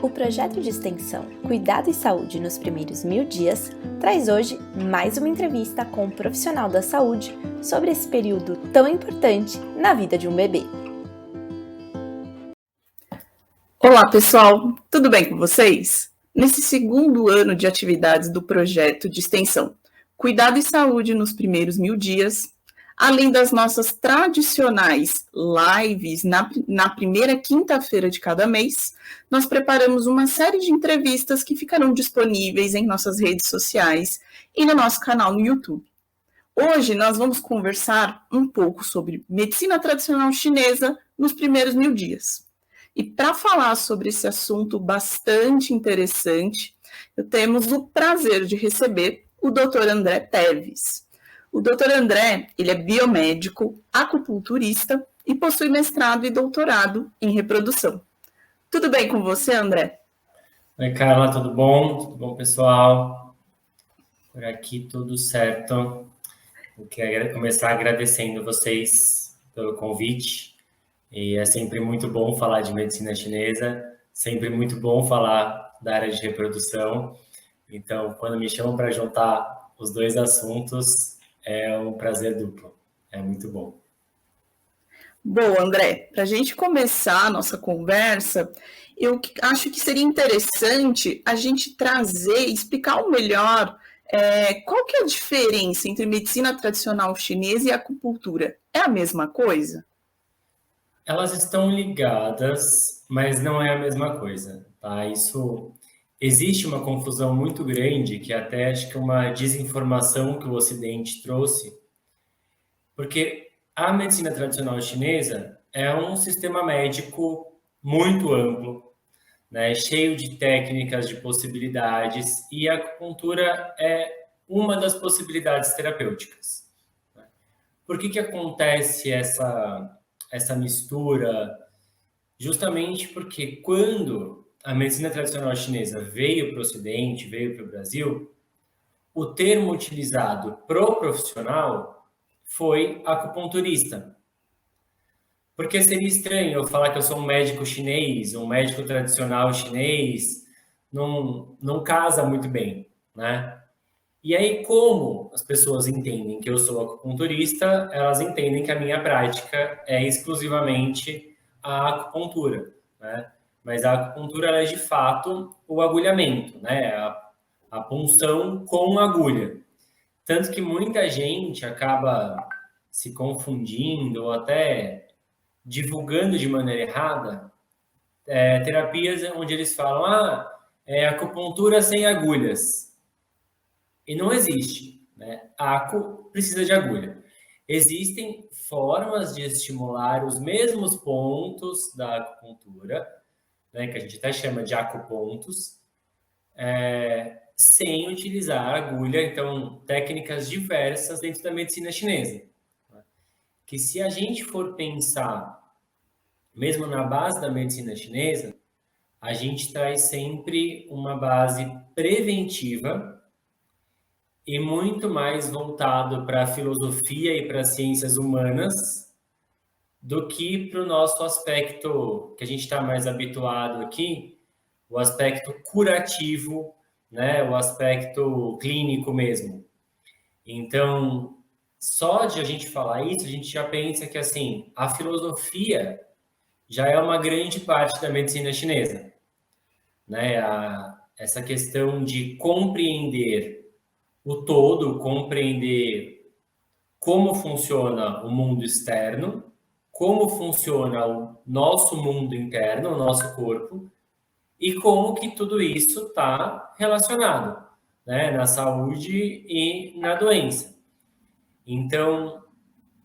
O projeto de extensão Cuidado e Saúde nos Primeiros 1000 Dias traz hoje mais uma entrevista com um profissional da saúde sobre esse período tão importante na vida de um bebê. Olá, pessoal! Tudo bem com vocês? Nesse segundo ano de atividades do projeto de extensão Cuidado e Saúde nos Primeiros 1000 Dias, além das nossas tradicionais lives na primeira quinta-feira de cada mês, nós preparamos uma série de entrevistas que ficarão disponíveis em nossas redes sociais e no nosso canal no YouTube. Hoje nós vamos conversar um pouco sobre medicina tradicional chinesa nos primeiros 1000 dias. E para falar sobre esse assunto bastante interessante, temos o prazer de receber o Dr. André Teves. O Dr. André, ele é biomédico, acupunturista e possui mestrado e doutorado em reprodução. Tudo bem com você, André? Oi, Carla, tudo bom? Tudo bom, pessoal? Por aqui tudo certo. Eu quero começar agradecendo vocês pelo convite. E é sempre muito bom falar de medicina chinesa, sempre muito bom falar da área de reprodução. Então, quando me chamam para juntar os dois assuntos, é um prazer duplo. É muito bom. Bom, André, para a gente começar a nossa conversa, eu acho que seria interessante a gente trazer, explicar melhor qual que é a diferença entre medicina tradicional chinesa e acupuntura. É a mesma coisa? Elas estão ligadas, mas não é a mesma coisa, tá? Existe uma confusão muito grande, que até acho que é uma desinformação que o Ocidente trouxe, porque a medicina tradicional chinesa é um sistema médico muito amplo, né? Cheio de técnicas, de possibilidades, e a acupuntura é uma das possibilidades terapêuticas. Por que acontece essa mistura? Justamente porque quando a medicina tradicional chinesa veio para o Ocidente, veio para o Brasil, o termo utilizado pro profissional foi acupunturista. Porque seria estranho eu falar que eu sou um médico chinês, um médico tradicional chinês, não casa muito bem, né? E aí, como as pessoas entendem que eu sou acupunturista, elas entendem que a minha prática é exclusivamente a acupuntura, né? Mas a acupuntura é, de fato, o agulhamento, né? A punção com agulha. Tanto que muita gente acaba se confundindo ou até divulgando de maneira errada terapias onde eles falam, acupuntura sem agulhas. E não existe, né? A acu precisa de agulha. Existem formas de estimular os mesmos pontos da acupuntura, né, que a gente até chama de acupontos, sem utilizar agulha. Então, técnicas diversas dentro da medicina chinesa. Né? Que se a gente for pensar, mesmo na base da medicina chinesa, a gente traz sempre uma base preventiva e muito mais voltado para a filosofia e para as ciências humanas do que para o nosso aspecto que a gente está mais habituado aqui, o aspecto curativo, né? O aspecto clínico mesmo. Então, só de a gente falar isso, a gente já pensa que assim, a filosofia já é uma grande parte da medicina chinesa, né? Essa questão de compreender o todo, compreender como funciona o mundo externo, como funciona o nosso mundo interno, o nosso corpo, e como que tudo isso está relacionado, né, na saúde e na doença. Então,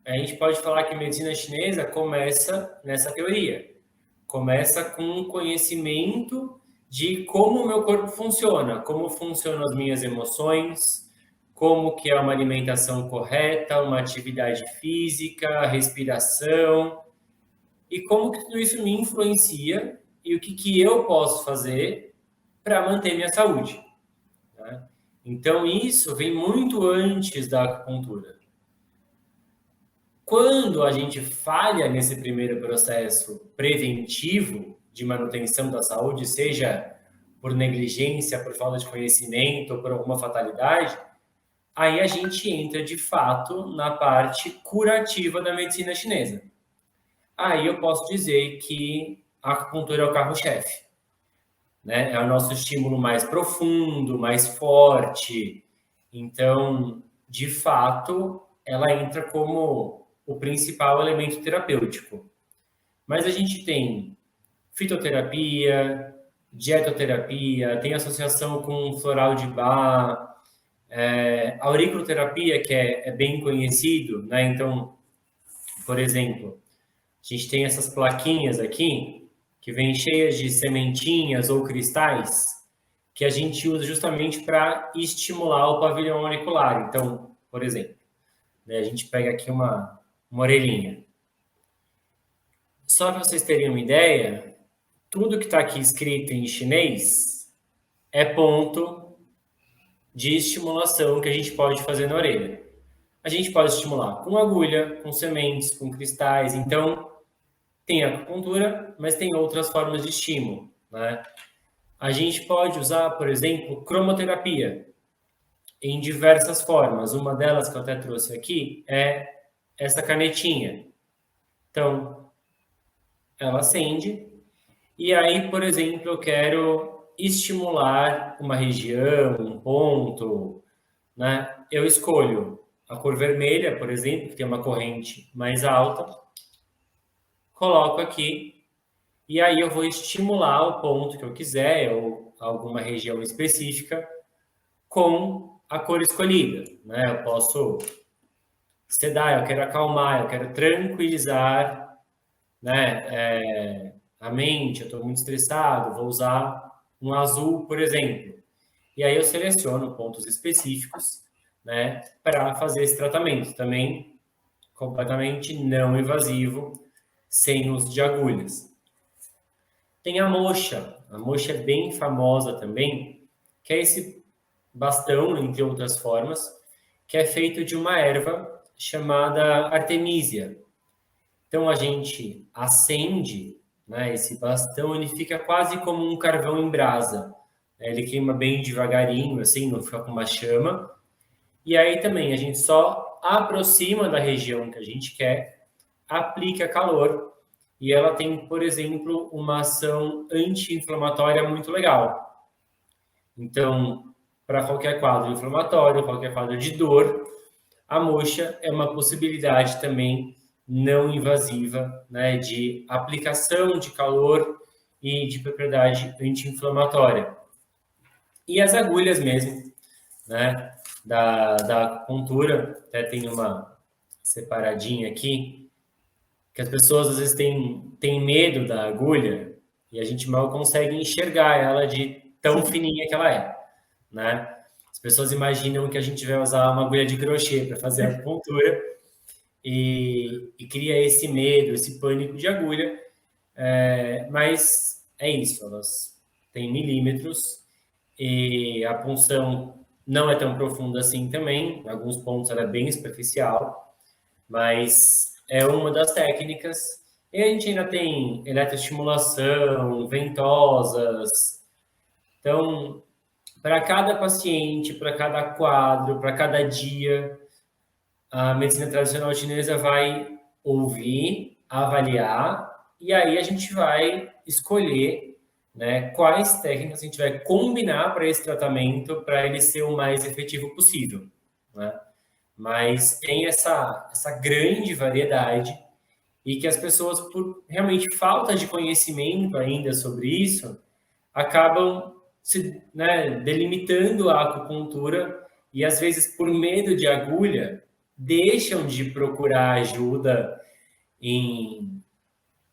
a gente pode falar que a medicina chinesa começa nessa teoria. Começa com um conhecimento de como o meu corpo funciona, como funcionam as minhas emoções, como que é uma alimentação correta, uma atividade física, respiração, e como que tudo isso me influencia e o que eu posso fazer para manter minha saúde. Né? Então, isso vem muito antes da acupuntura. Quando a gente falha nesse primeiro processo preventivo, de manutenção da saúde, seja por negligência, por falta de conhecimento ou por alguma fatalidade, aí a gente entra de fato na parte curativa da medicina chinesa. Aí eu posso dizer que a acupuntura é o carro-chefe, né? É o nosso estímulo mais profundo, mais forte. Então, de fato, ela entra como o principal elemento terapêutico. Mas a gente tem fitoterapia, dietoterapia, tem associação com floral de Bach, auriculoterapia, que é bem conhecido, né? Então, por exemplo, a gente tem essas plaquinhas aqui, que vêm cheias de sementinhas ou cristais, que a gente usa justamente para estimular o pavilhão auricular. Então, por exemplo, né, a gente pega aqui uma orelhinha. Só para vocês terem uma ideia, tudo que está aqui escrito em chinês é ponto de estimulação que a gente pode fazer na orelha. A gente pode estimular com agulha, com sementes, com cristais. Então, tem acupuntura, mas tem outras formas de estímulo, né? A gente pode usar, por exemplo, cromoterapia em diversas formas. Uma delas que eu até trouxe aqui é essa canetinha. Então, ela acende e aí, por exemplo, eu quero estimular uma região, um ponto, né? Eu escolho a cor vermelha, por exemplo, que tem uma corrente mais alta, coloco aqui e aí eu vou estimular o ponto que eu quiser ou alguma região específica com a cor escolhida, né? Eu posso sedar, eu quero acalmar, eu quero tranquilizar, né? A mente, eu estou muito estressado, vou usar um azul, por exemplo. E aí eu seleciono pontos específicos, né, para fazer esse tratamento. Também completamente não invasivo, sem uso de agulhas. Tem a moxa é bem famosa também, que é esse bastão, entre outras formas, que é feito de uma erva chamada artemisia. Então a gente acende, né, esse bastão, ele fica quase como um carvão em brasa. Ele queima bem devagarinho, assim, não fica com uma chama. E aí também a gente só aproxima da região que a gente quer, aplica calor e ela tem, por exemplo, uma ação anti-inflamatória muito legal. Então, para qualquer quadro inflamatório, qualquer quadro de dor, a moxa é uma possibilidade também não invasiva, né, de aplicação de calor e de propriedade anti-inflamatória. E as agulhas mesmo, né, da acupuntura, até tem uma separadinha aqui, que as pessoas às vezes têm medo da agulha e a gente mal consegue enxergar ela de tão fininha que ela é, né? As pessoas imaginam que a gente vai usar uma agulha de crochê para fazer a acupuntura e cria esse medo, esse pânico de agulha, mas é isso, elas têm milímetros e a punção não é tão profunda assim também, em alguns pontos ela é bem superficial, mas é uma das técnicas. E a gente ainda tem eletroestimulação, ventosas. Então, para cada paciente, para cada quadro, para cada dia, a medicina tradicional chinesa vai ouvir, avaliar, e aí a gente vai escolher, né, quais técnicas a gente vai combinar para esse tratamento, para ele ser o mais efetivo possível, né? Mas tem essa grande variedade e que as pessoas, por realmente falta de conhecimento ainda sobre isso, acabam se, né, delimitando a acupuntura e, às vezes, por medo de agulha, deixam de procurar ajuda em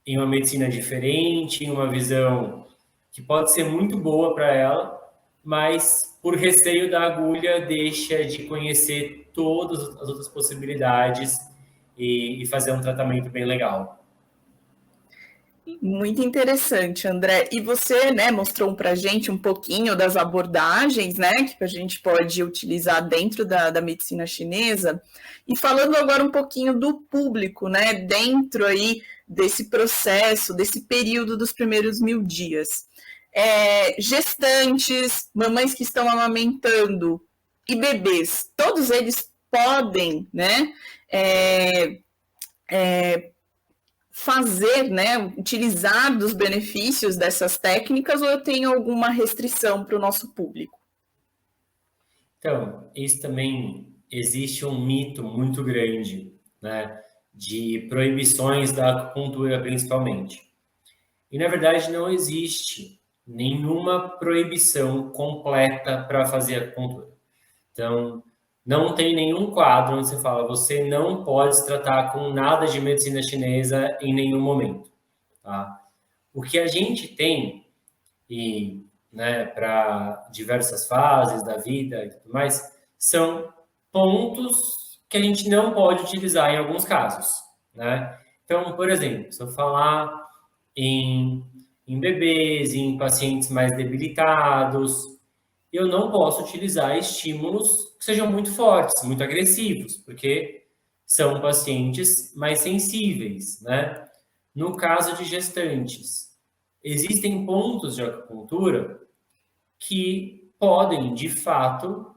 uma medicina diferente, em uma visão que pode ser muito boa para ela, mas por receio da agulha deixa de conhecer todas as outras possibilidades e fazer um tratamento bem legal. Muito interessante, André. E você, né, mostrou para a gente um pouquinho das abordagens, né, que a gente pode utilizar dentro da medicina chinesa. E falando agora um pouquinho do público, né, dentro aí desse processo, desse período dos primeiros 1000 dias. Gestantes, mamães que estão amamentando e bebês, todos eles podem, né, fazer, né, utilizar dos benefícios dessas técnicas, ou eu tenho alguma restrição para o nosso público? Então, isso também existe um mito muito grande, né, de proibições da acupuntura, principalmente. E, na verdade, não existe nenhuma proibição completa para fazer acupuntura. Então, não tem nenhum quadro onde você fala, você não pode se tratar com nada de medicina chinesa em nenhum momento. Tá? O que a gente tem, e né, para diversas fases da vida e tudo mais, são pontos que a gente não pode utilizar em alguns casos. Né? Então, por exemplo, se eu falar em bebês, em pacientes mais debilitados, eu não posso utilizar estímulos que sejam muito fortes, muito agressivos, porque são pacientes mais sensíveis, né? No caso de gestantes, existem pontos de acupuntura que podem, de fato,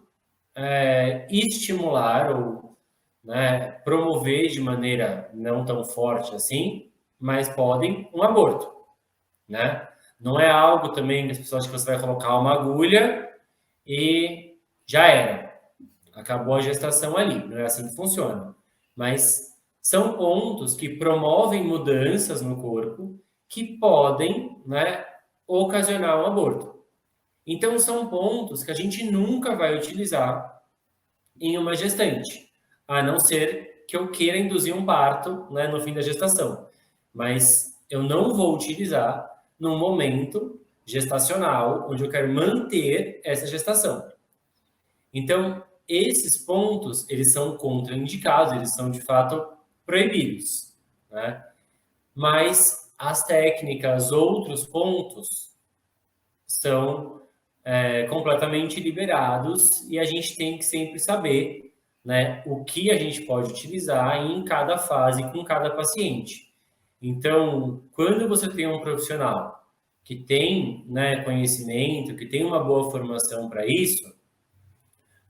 estimular ou né, promover de maneira não tão forte assim, mas podem um aborto, né? Não é algo também que as pessoas acham que você vai colocar uma agulha e já era. Acabou a gestação ali. Não é assim que funciona. Mas são pontos que promovem mudanças no corpo que podem, né, ocasionar um aborto. Então, são pontos que a gente nunca vai utilizar em uma gestante, a não ser que eu queira induzir um parto, né, no fim da gestação. Mas eu não vou utilizar num momento gestacional, onde eu quero manter essa gestação. Então, esses pontos, eles são contraindicados, eles são, de fato, proibidos, né? Mas as técnicas, outros pontos, são completamente liberados e a gente tem que sempre saber, né, o que a gente pode utilizar em cada fase com cada paciente. Então, quando você tem um profissional que tem, né, conhecimento, que tem uma boa formação para isso,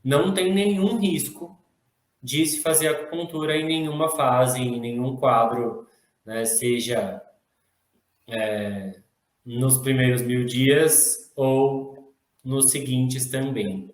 não tem nenhum risco de se fazer acupuntura em nenhuma fase, em nenhum quadro, né, seja nos primeiros 1000 dias ou nos seguintes também.